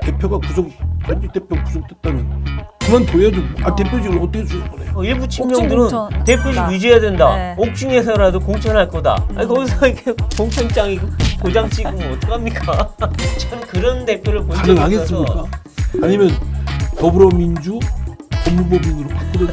대표가 현직 대표 구속됐다면 그만둬야죠. 대표직을 어떻게 수습해요? 일부 친명들은 공천. 대표직 유지해야 된다. 네. 옥중에서라도 공천할 거다. 아니, 거기서 이렇게 공천장이 도장 찍으면 어떡합니까? 참 그런 대표를 본 적이 있어서. 가능하겠습니까? 아니면 더불어민주 법무법인으로 바꾸든지.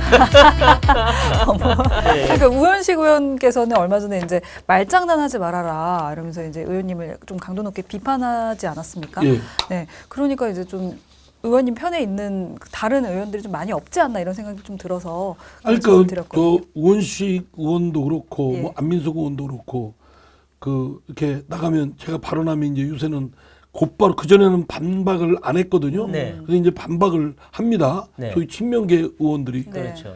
네. 그러니까 우현식 의원께서는 얼마 전에 이제 말장난하지 말아라 이러면서 이제 의원님을 좀 강도 높게 비판하지 않았습니까? 예. 네, 그러니까 이제 좀 의원님 편에 있는 다른 의원들이 좀 많이 없지 않나 이런 생각이 좀 들어서 아니, 말씀을 그러니까 드렸거든요. 저 우원식 의원도 그렇고 예. 뭐 안민석 의원도 그렇고 이렇게 나가면 제가 발언하면 이제 요새는 곧바로 그전에는 반박을 안 했거든요. 네. 그래서 이제 반박을 합니다. 네. 소위 친명계 의원들이. 네. 그렇죠.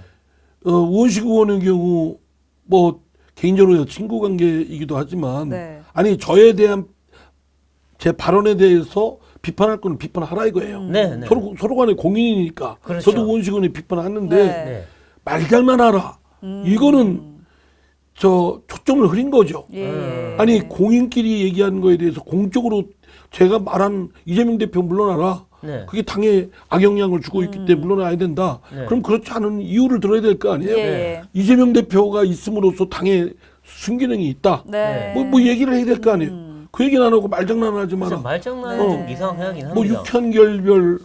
우원식 의원의 경우 뭐 개인적으로 친구 관계이기도 하지만 네. 아니 저에 대한 제 발언에 대해서 비판할 거는 비판하라 이거예요. 네, 네. 서로 간에 공인이니까. 그렇죠. 저도 우원식 의원이 비판하는데 네. 네. 말장난하라. 이거는 저 초점을 흐린 거죠. 예. 아니 공인끼리 얘기하는 거에 대해서 공적으로 제가 말한 이재명 대표 물러나라. 네. 그게 당에 악영향을 주고 있기 때문에 물러나야 된다. 네. 그럼 그렇지 않은 이유를 들어야 될 거 아니에요. 예. 이재명 대표가 있음으로써 당에 순기능이 있다. 네. 뭐 얘기를 해야 될 거 아니에요. 그 얘기는 안 하고 말장난하지 진짜 마라. 말장난은 네. 좀 이상하긴 합니다. 뭐 육현결별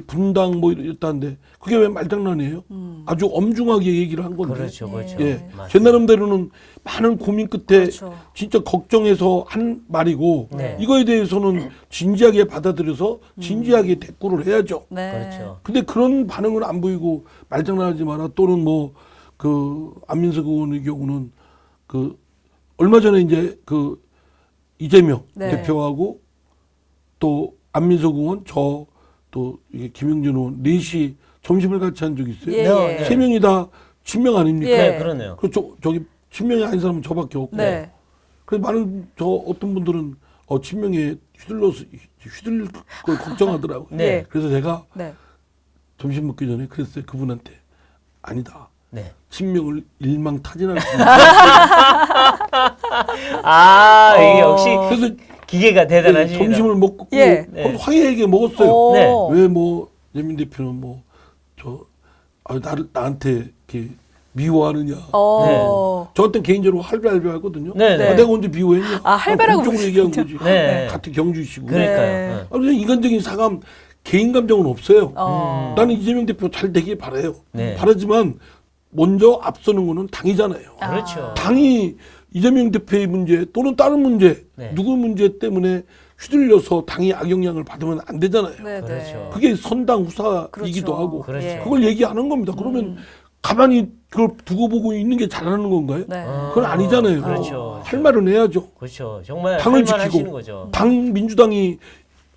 분당 뭐 이랬다는데 그게 왜 말장난이에요? 아주 엄중하게 얘기를 한 건데. 그렇죠, 그렇죠. 예. 맞습니다. 제 나름대로는 많은 고민 끝에 그렇죠. 진짜 걱정해서 한 말이고 네. 이거에 대해서는 진지하게 받아들여서 진지하게 대꾸를 해야죠. 네. 그렇죠. 근데 그런 반응은 안 보이고 말장난하지 마라 또는 뭐 안민석 의원의 경우는 얼마 전에 이제 이재명 네. 대표하고 또 안민석 의원 또 이게 김영준 의원 넷이 점심을 같이 한 적이 있어요. 예. 네, 네. 세 명이 다 친명 아닙니까? 예. 네, 그러네요. 저기 친명이 아닌 사람은 저밖에 없고. 네. 그래서 많은 어떤 분들은 친명에 휘둘릴 걸 걱정하더라고요. 네. 그래서 제가 네. 점심 먹기 전에 그랬어요. 그분한테 아니다. 네. 친명을 일망타진할 수 있는. 이게 역시 그래서 기계가 대단하십니다. 점심을 먹고 예. 네. 화해하게 먹었어요. 오. 네. 왜 예민 대표는 나한테 이렇게 미워하느냐. 저한테 개인적으로 할배할배하거든요. 네, 네. 내가 언제 미워했냐. 할배라고 공적으로 얘기한 거지. 네. 같은 경주이시고. 그러니까요. 네. 그냥 인간적인 사감, 개인 감정은 없어요. 나는 음. 이재명 대표 잘 되길 바라요. 네. 바라지만 먼저 앞서는 거는 당이잖아요. 그렇죠. 당이 이재명 대표의 문제 또는 다른 문제, 네. 누구 문제 때문에 휘둘려서 당이 악영향을 받으면 안 되잖아요. 네. 그렇죠. 그게 선당 후사이기도 그렇죠. 하고 그렇죠. 예. 그걸 얘기하는 겁니다. 그러면 가만히 그걸 두고 보고 있는 게 잘하는 건가요? 네. 그건 아니잖아요. 그렇죠. 할 말은 해야죠. 그렇죠. 정말 당을 할만하시는 지키고 거죠. 민주당이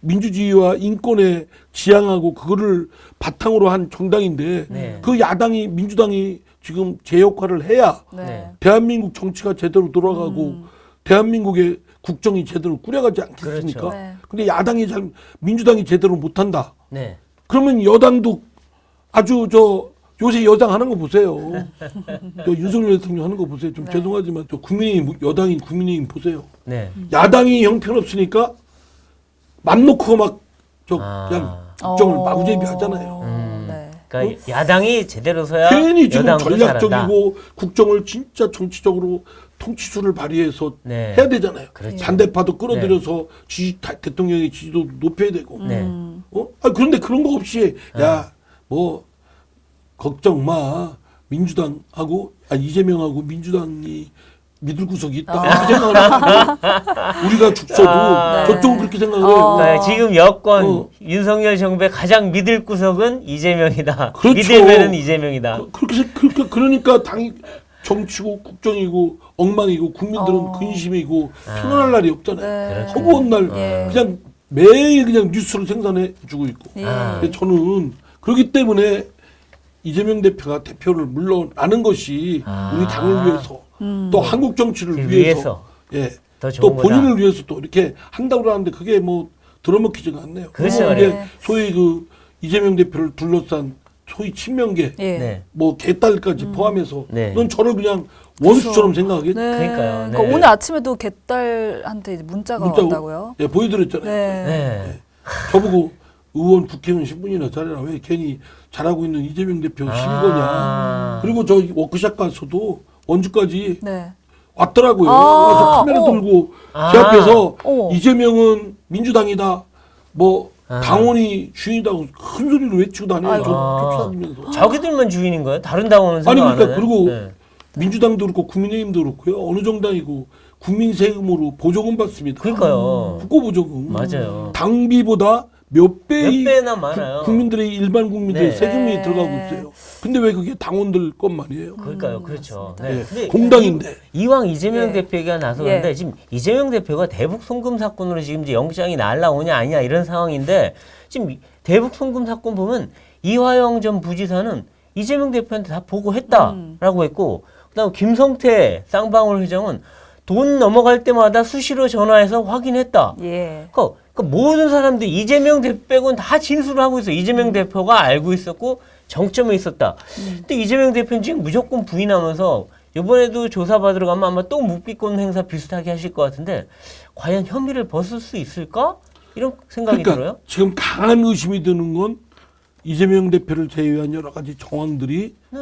민주주의와 인권에 지향하고 그거를 바탕으로 한 정당인데 네. 그 야당이 민주당이 지금 제 역할을 해야 네. 대한민국 정치가 제대로 돌아가고 대한민국의 국정이 제대로 꾸려가지 않겠습니까? 그렇죠. 네. 근데 민주당이 제대로 못한다. 네. 그러면 여당도 아주 요새 여당 하는 거 보세요. 윤석열 대통령 하는 거 보세요. 좀 죄송하지만 여당인 국민의힘 보세요. 네. 야당이 형편없으니까 맘 놓고 그냥 국정을 마구제비 하잖아요. 네. 그러니까 야당이 제대로 서야 괜히 지금 여당도 전략적이고 잘한다. 국정을 진짜 정치적으로 통치수를 발휘해서 네. 해야 되잖아요. 그렇죠. 반대파도 끌어들여서 대통령의 지지도 높여야 되고. 네. 그런데 그런 거 없이 걱정 마. 이재명하고 민주당이 믿을 구석이 있다. 이렇게 생각하는 거예요. 우리가 죽서도 저쪽은 그렇게 생각을 해요. 그러니까 지금 여권 윤석열 정부의 가장 믿을 구석은 이재명이다. 그렇죠. 믿을만은 이재명이다. 그러니까 당이 정치고 국정이고 엉망이고 국민들은 근심이고 편안할 날이 없잖아요. 네. 허구한 날 예. 그냥 매일 그냥 뉴스를 생산해 주고 있고. 예. 근데 저는 그렇기 때문에 이재명 대표가 대표를 물러나는 것이 우리 당을 위해서 또 한국 정치를 위해서 예. 더 또 좋은 본인을 거다. 위해서 또 이렇게 한다고 하는데 그게 들어먹히지가 않네요. 그렇죠. 이게 네. 소위 이재명 대표를 둘러싼 소위 친명계 예. 네. 개딸까지 포함해서 네. 넌 저를 그냥 원수처럼 생각하겠지. 네. 그러니까요. 네. 오늘 아침에도 개딸한테 이제 문자가 왔다고요. 예, 보여드렸잖아요. 네. 네. 저보고 의원 국회의원 10분이나 잘해라. 왜 괜히 잘하고 있는 이재명 대표 시비거냐. 그리고 저 워크숍 가서도 원주까지 네. 왔더라고요. 아, 와서 카메라 들고 제 앞에서 어머. 이재명은 민주당이다. 뭐 아. 당원이 주인이다. 큰 소리로 외치고 다녀요. 아이고. 쫓아다니면서. 자기들만 주인인 거예요? 다른 당원은 아니 생각 안 그러니까 하네? 그리고 네. 민주당도 그렇고 국민의힘도 그렇고요. 어느 정당이고 국민 세금으로 보조금 받습니다. 그러니까요. 국고보조금. 맞아요. 당비보다 몇 배의 몇 배나 많아요. 국민들의 일반 국민들의 네. 세금이 네. 들어가고 있어요. 근데 왜 그게 당원들 것만이에요? 그러니까요, 그렇죠. 맞습니다. 네. 근데 공당인데. 이왕 이재명 예. 대표가 나서는데 예. 지금 이재명 대표가 대북 송금 사건으로 지금 이제 영장이 날라오냐 아니냐 이런 상황인데 지금 대북 송금 사건 보면 이화영 전 부지사는 이재명 대표한테 다 보고했다라고 했고 그다음 김성태 쌍방울 회장은 돈 넘어갈 때마다 수시로 전화해서 확인했다. 예. 그 모든 사람들이 이재명 대표 빼고는 다 진술을 하고 있어. 이재명 대표가 알고 있었고 정점에 있었다. 근데 이재명 대표는 지금 무조건 부인하면서 이번에도 조사받으러 가면 아마 또 묵비권 행사 비슷하게 하실 것 같은데 과연 혐의를 벗을 수 있을까? 이런 생각이 그러니까 들어요. 지금 강한 의심이 드는 건 이재명 대표를 제외한 여러 가지 정황들이 네,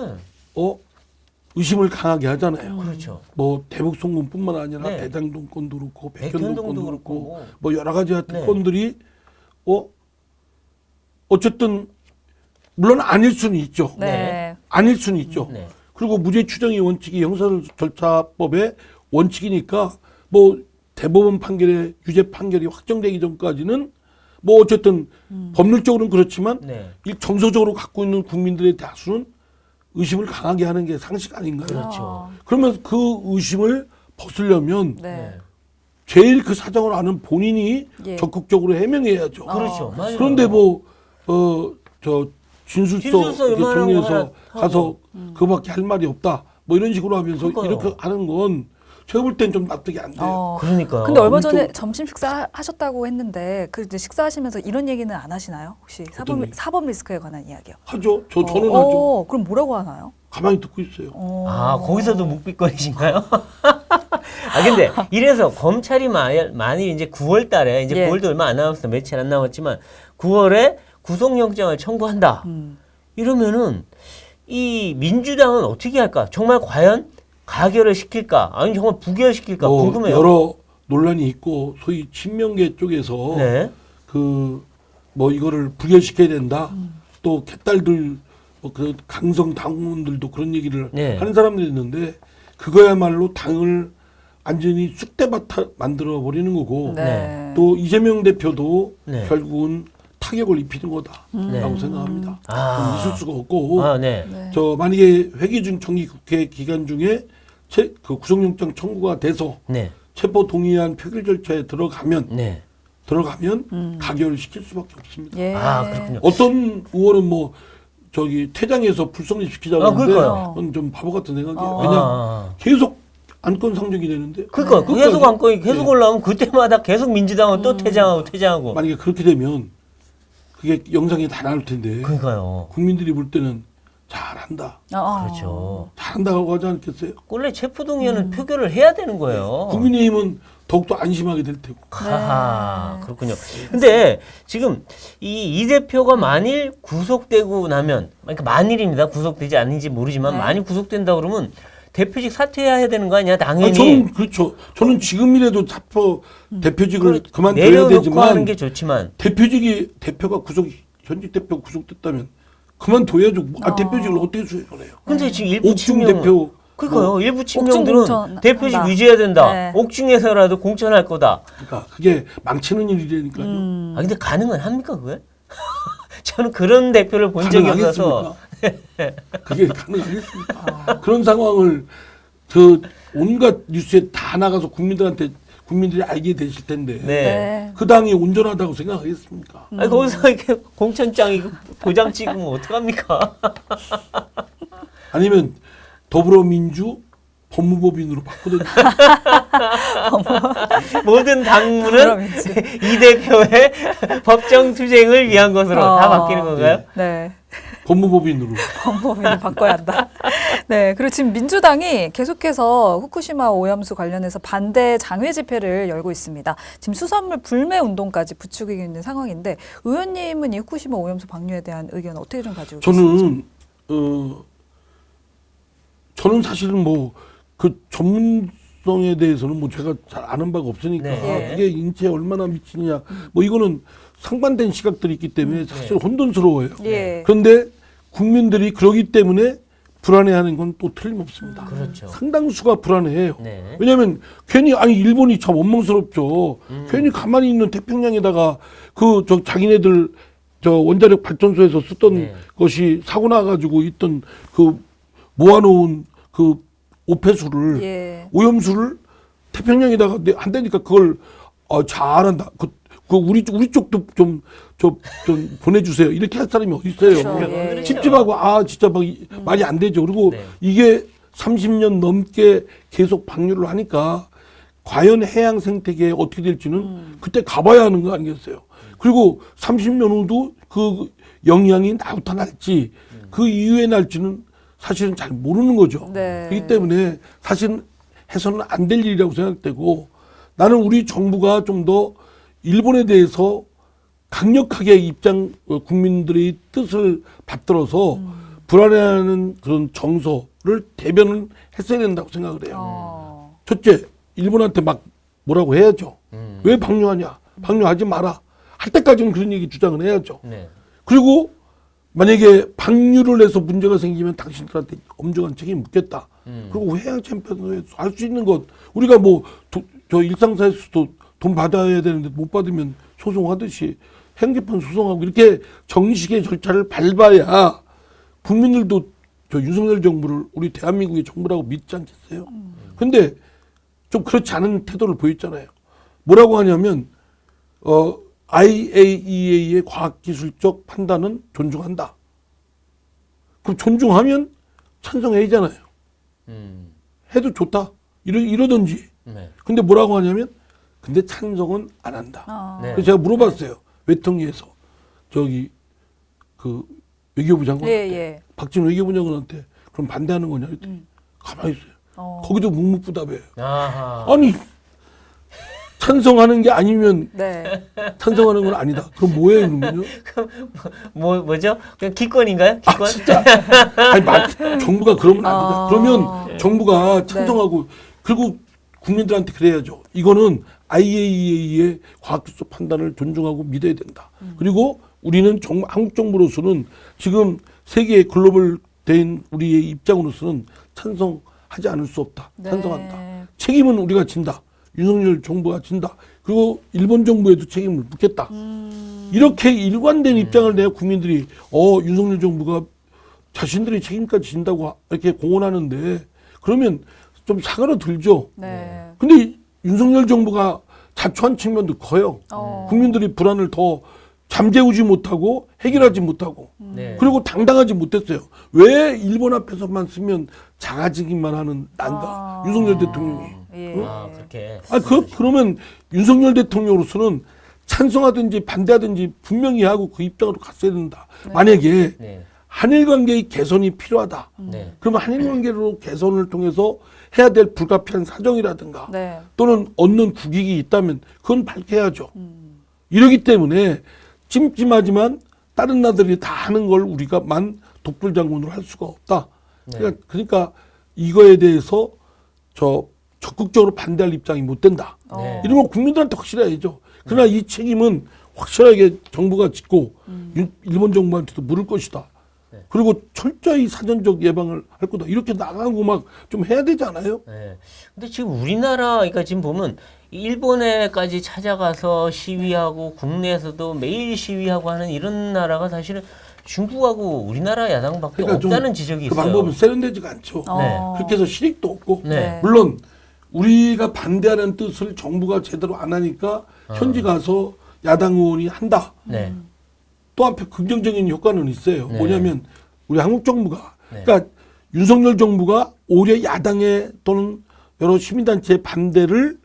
의심을 강하게 하잖아요. 그렇죠. 뭐 대북 송금뿐만 아니라 네. 대장동 건도 그렇고 백현동도 백현동 건도 그렇고. 그렇고 뭐 여러 가지 같은 네. 건들이 어쨌든 물론 아닐 수는 있죠. 네. 아닐 수는 있죠. 네. 그리고 무죄 추정의 원칙이 형사절차법의 원칙이니까 뭐 대법원 판결의 유죄 판결이 확정되기 전까지는 뭐 어쨌든 법률적으로는 그렇지만 네. 이 정서적으로 갖고 있는 국민들의 다수는 의심을 강하게 하는 게 상식 아닌가요? 그렇죠. 그러면 그 의심을 벗으려면 네. 제일 그 사정을 아는 본인이 예. 적극적으로 해명해야죠. 그렇죠. 맞아요. 그런데 저 진술서 진술서 이렇게 요만한 거 정리해서 하나 가서 그거밖에 할 말이 없다. 뭐 이런 식으로 하면서 그러니까요. 이렇게 하는 건 제가 볼 땐 좀 납득이 안 돼요. 그러니까요. 근데 얼마 엄청- 전에 점심 식사 하셨다고 했는데 그 이제 식사하시면서 이런 얘기는 안 하시나요? 혹시 어떤 얘기? 사법 리스크에 관한 이야기요? 하죠. 저는 하죠. 그럼 뭐라고 하나요? 가만히 듣고 있어요. 거기서도 묵비권이신가요? 근데 이래서 검찰이 만일 이제 9월 달에 이제 예. 9월도 얼마 안 남았어. 며칠 안 남았지만 9월에 구속영장을 청구한다. 이러면은 이 민주당은 어떻게 할까? 정말 과연 가결을 시킬까? 아니 정말 부결시킬까? 뭐 궁금해요. 여러 논란이 있고 소위 친명계 쪽에서 네. 뭐 이거를 부결시켜야 된다. 또 개딸들 그 강성 당원들도 그런 얘기를 네. 하는 사람들이 있는데 그거야말로 당을 완전히 쑥대밭 만들어 버리는 거고 네. 또 이재명 대표도 네. 결국은 타격을 입히는 거다라고 네. 생각합니다. 아. 있을 수가 없고 네. 네. 저 만약에 회기중 정기국회 기간 중에 그 구속영장 청구가 돼서 네. 체포 동의안 표결 절차에 들어가면 네. 가결을 시킬 수밖에 없습니다. 예. 그렇군요. 어떤 의원은 뭐 퇴장해서 불성립 시키자고 하는데 그러니까요. 그건 좀 바보 같은 생각이에요. 아. 왜냐 계속 안건 상정이 되는데 그러니까 끝까지. 계속 안건이 계속 네. 올라오면 그때마다 계속 민주당은 또 퇴장하고. 만약에 그렇게 되면 그게 영상이 다 나올 텐데 그러니까요. 국민들이 볼 때는 잘한다, 그렇죠. 잘한다고 하지 않겠어요? 원래 체포동의안은 표결을 해야 되는 거예요. 국민의힘은 더욱더 안심하게 될 테고. 하하, 그렇군요. 근데 지금 이 대표가 만일 구속되고 나면, 그러니까 만일입니다. 구속되지 않는지 모르지만 네. 만일 구속된다 그러면 대표직 사퇴해야 되는 거 아니야? 당연히. 저는 그렇죠. 저는 지금이라도 대표직을 그만둬야 내려놓고 되지만 하는 게 좋지만. 대표가 현직 대표가 구속됐다면 그만둬야죠. 대표직을 어떻게 수행을 해요? 근데 지금 일부 옥중 친명 대표 그러니까요. 일부 옥중 친명들은 공천한다. 대표직 유지해야 된다. 네. 옥중에서라도 공천할 거다. 그러니까 그게 망치는 일이라니까요. 근데 가능은 합니까 그게? 저는 그런 대표를 본 적이 없어서. 가능하겠습니까? 그게 가능하겠습니까? 그런 상황을 온갖 뉴스에 다 나가서 국민들이 알게 되실 텐데 네. 그 당이 온전하다고 생각하겠습니까? 아니, 거기서 이렇게 공천장 이거 도장 찍으면 어떡합니까? 아니면 더불어민주 법무법인으로 바꾸든지. 모든 당무는 더불어민주. 이 대표의 법정 투쟁을 위한 것으로 다 바뀌는 건가요? 네. 법무법인으로. 법무법인을 바꿔야 한다. 네, 그리고 지금 민주당이 계속해서 후쿠시마 오염수 관련해서 반대 장외 집회를 열고 있습니다. 지금 수산물 불매 운동까지 부추기고 있는 상황인데 의원님은 이 후쿠시마 오염수 방류에 대한 의견 어떻게 좀 가지고 계신지? 저는 사실은 뭐 그 전문성에 대해서는 뭐 제가 잘 아는 바가 없으니까 네. 그게 인체에 얼마나 미치느냐 뭐 이거는 상반된 시각들이 있기 때문에 사실 혼돈스러워요. 예. 그런데 국민들이 그러기 때문에 불안해하는 건 또 틀림없습니다. 그렇죠. 상당수가 불안해해요. 네. 왜냐하면 괜히 아니 일본이 참 원망스럽죠. 괜히 가만히 있는 태평양에다가 그 저 자기네들 저 원자력 발전소에서 쓰던 네. 것이 사고 나가지고 있던 그 모아놓은 그 오폐수를 예. 오염수를 태평양에다가 한다니까 그걸 잘한다. 그 우리 쪽도 좀 보내주세요. 이렇게 할 사람이 어디 있어요? 그렇죠. 예. 찝찝하고 진짜 막 말이 안 되죠. 그리고 네. 이게 30년 넘게 계속 방류를 하니까 과연 해양 생태계에 어떻게 될지는 그때 가봐야 하는 거 아니겠어요? 그리고 30년 후도 그 영향이 나타날지 그 이후에 날지는 사실은 잘 모르는 거죠. 네. 그렇기 때문에 사실은 해서는 안 될 일이라고 생각되고 나는 우리 정부가 좀 더 일본에 대해서 강력하게 국민들의 뜻을 받들어서 불안해하는 그런 정서를 대변을 했어야 된다고 생각을 해요. 첫째, 일본한테 막 뭐라고 해야죠. 왜 방류하냐? 방류하지 마라. 할 때까지는 그런 얘기 주장을 해야죠. 네. 그리고 만약에 방류를 해서 문제가 생기면 당신들한테 엄중한 책임 묻겠다. 그리고 해양 챔피언에서 할 수 있는 것 우리가 뭐 저 일상사에서도 돈 받아야 되는데 못 받으면 소송하듯이 행재판 소송하고 이렇게 정식의 절차를 밟아야 국민들도 저 윤석열 정부를 우리 대한민국의 정부라고 믿지 않겠어요? 근데 좀 그렇지 않은 태도를 보였잖아요. 뭐라고 하냐면 IAEA의 과학기술적 판단은 존중한다. 그럼 존중하면 찬성해야잖아요. 해도 좋다. 이러든지. 네. 근데 뭐라고 하냐면 근데 찬성은 안 한다. 네. 그래서 제가 물어봤어요. 외통위에서 저기 그 외교부 장관한테 예. 박진 외교부 장관한테 그럼 반대하는 거냐 그랬더니 가만히 있어요. 거기도 묵묵부답해요. 아하. 아니 찬성하는 게 아니면 네. 찬성하는 건 아니다. 그럼 뭐예요 그러면요? 뭐죠? 그냥 기권인가요? 기권? 진짜 아니 정부가 그러면 안 된다. 그러면 정부가 찬성하고 그리고 국민들한테 그래야죠. 이거는 IAEA의 과학기술 판단을 존중하고 믿어야 된다. 그리고 우리는 한국 정부로서는 지금 세계의 글로벌 된 우리의 입장으로서는 찬성하지 않을 수 없다. 찬성한다. 네. 책임은 우리가 진다. 윤석열 정부가 진다. 그리고 일본 정부에도 책임을 묻겠다. 이렇게 일관된 입장을 내야 국민들이 윤석열 정부가 자신들의 책임까지 진다고 이렇게 공언하는데 그러면 좀 사그라들죠. 네. 근데 윤석열 정부가 자초한 측면도 커요. 국민들이 불안을 더 잠재우지 못하고 해결하지 못하고 네. 그리고 당당하지 못했어요. 왜 일본 앞에서만 쓰면 작아지기만 하는 난가 윤석열 대통령이. 예. 그렇게. 그러면 윤석열 대통령으로서는 찬성하든지 반대하든지 분명히 하고 그 입장으로 갔어야 된다. 만약에 네. 한일 관계의 개선이 필요하다. 네. 그러면 한일 관계로 개선을 통해서 해야 될 불가피한 사정이라든가 네. 또는 얻는 국익이 있다면 그건 밝혀야죠. 이러기 때문에 찜찜하지만 다른 나라들이 다 하는 걸 우리가만 독불장군으로 할 수가 없다. 그러니까 이거에 대해서 적극적으로 반대할 입장이 못 된다. 네. 이런 건 국민들한테 확실해야죠. 그러나 이 책임은 확실하게 정부가 짓고 일본 정부한테도 물을 것이다. 그리고 철저히 사전적 예방을 할 거다. 이렇게 나가고 막 좀 해야 되지 않아요? 네. 근데 지금 우리나라, 그러니까 지금 보면 일본에까지 찾아가서 시위하고 국내에서도 매일 시위하고 하는 이런 나라가 사실은 중국하고 우리나라 야당밖에 그러니까 좀 없다는 지적이 그 있어요. 방법은 세련되지가 않죠. 네. 그렇게 해서 실익도 없고 네. 물론 우리가 반대하는 뜻을 정부가 제대로 안 하니까 현지 가서 야당 의원이 한다. 네. 또 한편 긍정적인 효과는 있어요. 네. 뭐냐면 우리 한국 정부가 네. 그러니까 윤석열 정부가 오히려 야당의 또는 여러 시민단체의 반대를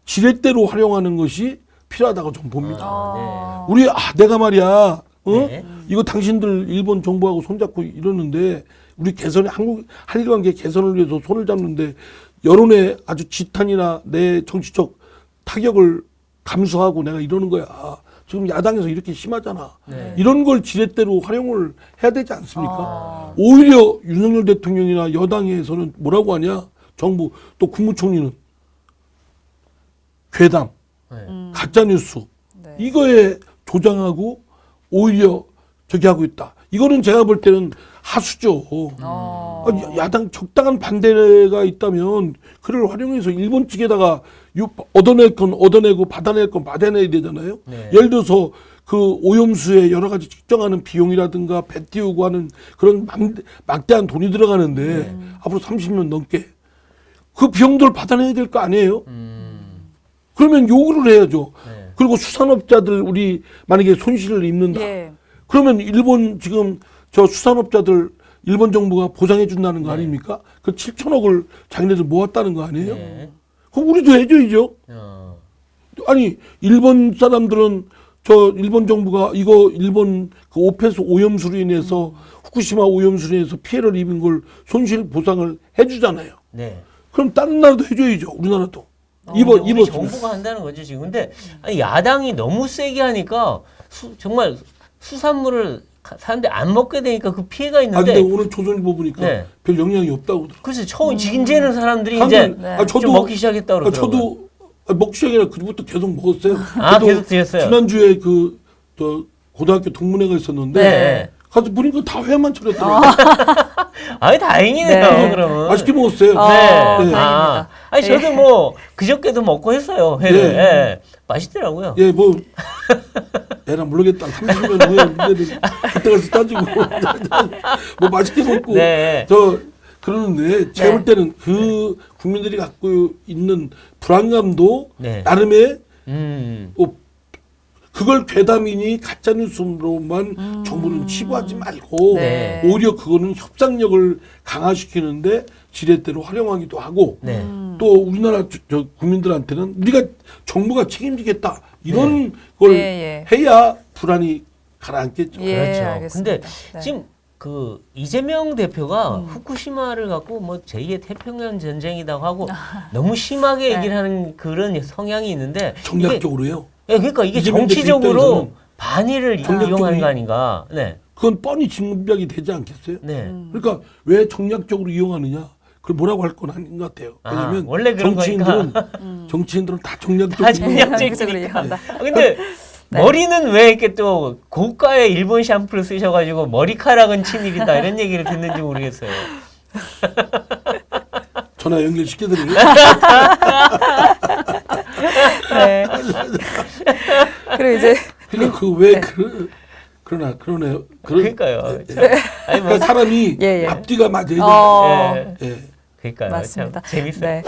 지렛대로 활용하는 것이 필요하다고 좀 봅니다. 우리 내가 말이야 네. 이거 당신들 일본 정부하고 손잡고 이러는데 우리 개선에 한국 한일 관계 개선을 위해서 손을 잡는데 여론의 아주 지탄이나 내 정치적 타격을 감수하고 내가 이러는 거야. 지금 야당에서 이렇게 심하잖아. 네. 이런 걸 지렛대로 활용을 해야 되지 않습니까? 오히려 윤석열 대통령이나 여당에서는 뭐라고 하냐? 정부 또 국무총리는 괴담, 네. 가짜뉴스 네. 이거에 조장하고 오히려 저기 하고 있다. 이거는 제가 볼 때는 하수죠. 야당 적당한 반대가 있다면 그를 활용해서 일본 측에다가 얻어낼 건 얻어내고 받아낼 건 받아내야 되잖아요. 네. 예를 들어서 그 오염수에 여러 가지 측정하는 비용이라든가 배 띄우고 하는 그런 막대한 돈이 들어가는데 앞으로 30년 넘게 그 비용들 받아내야 될 거 아니에요. 그러면 요구를 해야죠. 네. 그리고 수산업자들 우리 만약에 손실을 입는다. 예. 그러면 일본 지금 저 수산업자들 일본 정부가 보상해 준다는 거 아닙니까? 그 7천억을 자기네들 모았다는 거 아니에요? 네. 그럼 우리도 해줘야죠. 아니 일본 사람들은 저 일본 정부가 이거 일본 그 오페수 오염수로 인해서 후쿠시마 오염수로 인해서 피해를 입은 걸 손실 보상을 해주잖아요. 네. 그럼 다른 나라도 해줘야죠. 우리나라도. 우리 입었으면. 정부가 한다는 거죠 지금. 근데 아니, 야당이 너무 세게 하니까 정말 수산물을 사는데 안 먹게 되니까 그 피해가 있는데. 근데 오늘 조선일보 보니까 네. 별 영향이 없다고 그러더라고요. 그래서 처음 이제는 사람들이 이제 한글, 네. 좀 먹기 시작했다 그러더라고요. 저도 먹기 시작이라 그부터 계속 먹었어요. 아, 저도 계속 드셨어요? 지난주에 저 고등학교 동문회가 있었는데 네. 가서 보니까 다 회만 차렸더라고요. 아이 다행이네요. 네. 그러면. 맛있게 먹었어요. 네. 다행입니다. 아니 저도 뭐 그저께도 먹고 했어요. 회를. 네. 예. 맛있더라고요. 예, 뭐 애랑 모르겠다. 30년 후에 문제는 그때 가서 따지고 뭐 맛있게 먹고 네. 저 그러는데 제가 네. 볼 때는 그 국민들이 갖고 있는 불안감도 네. 나름의 음. 그걸 괴담이니 가짜뉴스로만 정부는 치부하지 말고 네. 오히려 그거는 협상력을 강화시키는데 지렛대로 활용하기도 하고 네. 또 우리나라 저 국민들한테는 우리가 정부가 책임지겠다 이런 네. 걸 예, 해야 불안이 가라앉겠죠. 예, 그렇죠. 알겠습니다. 근데 네. 지금 그 이재명 대표가 후쿠시마를 갖고 뭐 제2의 태평양 전쟁이라고 하고 너무 심하게 네. 얘기를 하는 그런 성향이 있는데 정략적으로요. 그러니까 이게 이재명 대표 정치적으로 입장에서는 반의를 정략적으로 이용하는 거 아닌가? 네. 그건 뻔히 진작이 되지 않겠어요? 네. 그러니까 왜 정략적으로 이용하느냐? 그걸 뭐라고 할 건 아닌 것 같아요. 아, 왜냐하면 원래 그런 정치인들은 다 정략적으로 다 이용해요. 정략적으로 이해한다. 근데 머리는 왜 이렇게 또 고가의 일본 샴푸를 쓰셔가지고 머리카락은 친일이다 이런 얘기를 듣는지 모르겠어요. 전화 연결시켜드리고요. 네. 그리고 이제 그러니까 그왜 네. 그러네요. 그러니까요. 아니 뭐 그러니까 사람이 예, 예. 앞뒤가 맞아야 돼요. 예. 예. 그러니까요. 맞습니다. 참 재밌어요. 네.